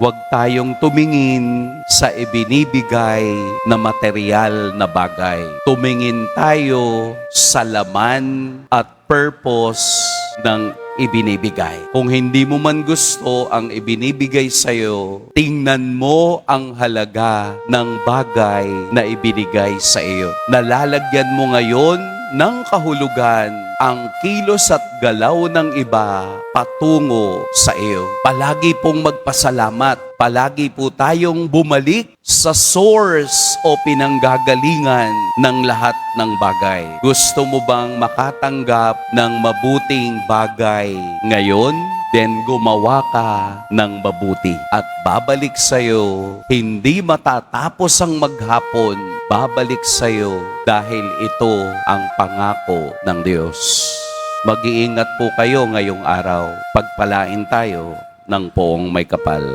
Huwag tayong tumingin sa ibinibigay na material na bagay. Tumingin tayo sa laman at purpose ng ibinibigay. Kung hindi mo man gusto ang ibinibigay sa'yo, tingnan mo ang halaga ng bagay na ibinigay sa iyo. Nalalagyan mo ngayon ng kahulugan ang kilos at galaw ng iba patungo sa iyo. Palagi pong magpasalamat. Palagi po tayong bumalik sa source o pinanggagalingan ng lahat ng bagay. Gusto mo bang makatanggap ng mabuting bagay ngayon? Then gumawa ka ng mabuti at babalik sa'yo, hindi matatapos ang maghapon, babalik sa'yo dahil ito ang pangako ng Diyos. Mag-iingat po kayo ngayong araw. Pagpalain tayo ng poong may kapal.